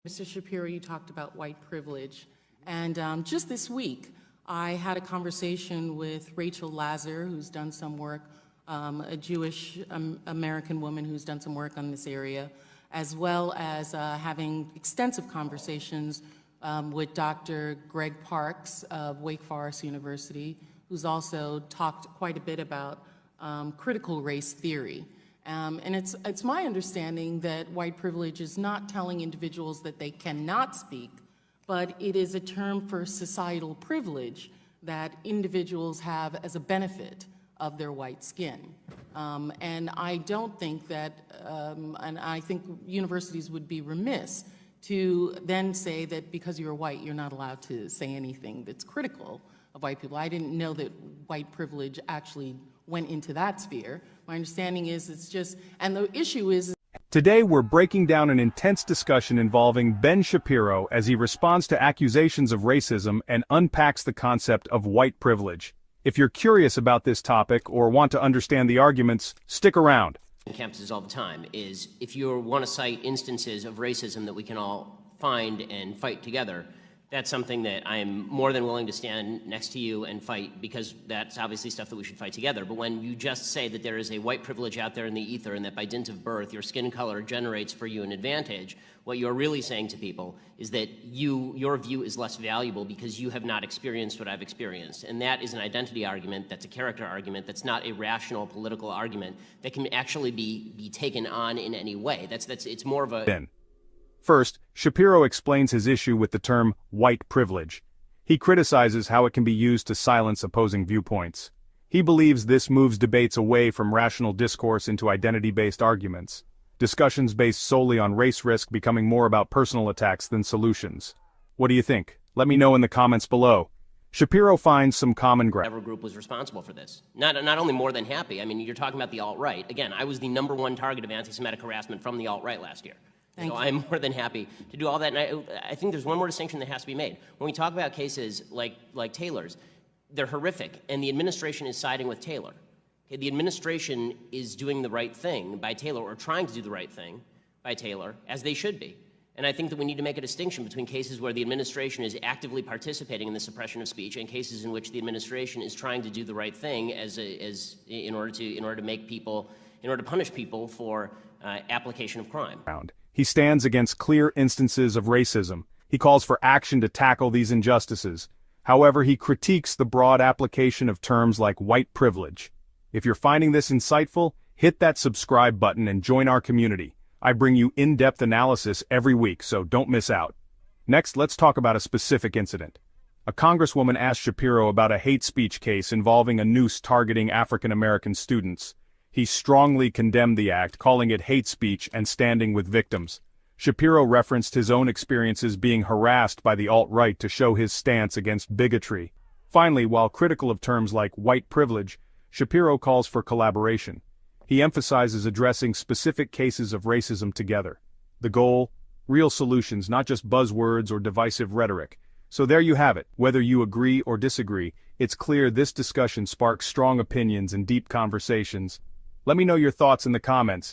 Mr. Shapiro, you talked about white privilege, and just this week, I had a conversation with Rachel Lazar, who's done some work, a Jewish American woman who's done some work on this area, as well as having extensive conversations with Dr. Greg Parks of Wake Forest University, who's also talked quite a bit about critical race theory. And it's my understanding that white privilege is not telling individuals that they cannot speak, but it is a term for societal privilege that individuals have as a benefit of their white skin. And I don't think that, and I think universities would be remiss to then say that because you're white, you're not allowed to say anything that's critical of white people. I didn't know that white privilege actually went into that sphere. My understanding is it's just, and the issue is. Today we're breaking down an intense discussion involving Ben Shapiro as he responds to accusations of racism and unpacks the concept of white privilege. If you're curious about this topic or want to understand the arguments, stick around. In campuses all the time is if you want to cite instances of racism that we can all find and fight together, that's something that I'm more than willing to stand next to you and fight, because that's obviously stuff that we should fight together. But when you just say that there is a white privilege out there in the ether and that by dint of birth your skin color generates for you an advantage, what you're really saying to people is that your view is less valuable because you have not experienced what I've experienced. And that is an identity argument, that's a character argument, that's not a rational political argument that can actually be taken on in any way. It's more of a... First, Shapiro explains his issue with the term white privilege. He criticizes how it can be used to silence opposing viewpoints. He believes this moves debates away from rational discourse into identity-based arguments, discussions based solely on race risk becoming more about personal attacks than solutions. What do you think? Let me know in the comments below. Shapiro finds some common ground. Whatever group was responsible for this. Not only more than happy, I mean, you're talking about the alt-right. Again, I was the #1 target of anti-Semitic harassment from the alt-right last year. So I'm more than happy to do all that. And I think there's one more distinction that has to be made. When we talk about cases like Taylor's, they're horrific, and the administration is siding with Taylor. Okay, the administration is doing the right thing by Taylor, or trying to do the right thing by Taylor, as they should be. And I think that we need to make a distinction between cases where the administration is actively participating in the suppression of speech and cases in which the administration is trying to do the right thing in order to punish people for application of crime. He stands against clear instances of racism. He calls for action to tackle these injustices. However, he critiques the broad application of terms like white privilege. If you're finding this insightful, hit that subscribe button and join our community. I bring you in-depth analysis every week, so don't miss out. Next, let's talk about a specific incident. A congresswoman asked Shapiro about a hate speech case involving a noose targeting African-American students. He strongly condemned the act, calling it hate speech and standing with victims. Shapiro referenced his own experiences being harassed by the alt-right to show his stance against bigotry. Finally, while critical of terms like white privilege, Shapiro calls for collaboration. He emphasizes addressing specific cases of racism together. The goal? Real solutions, not just buzzwords or divisive rhetoric. So there you have it. Whether you agree or disagree, it's clear this discussion sparks strong opinions and deep conversations. Let me know your thoughts in the comments.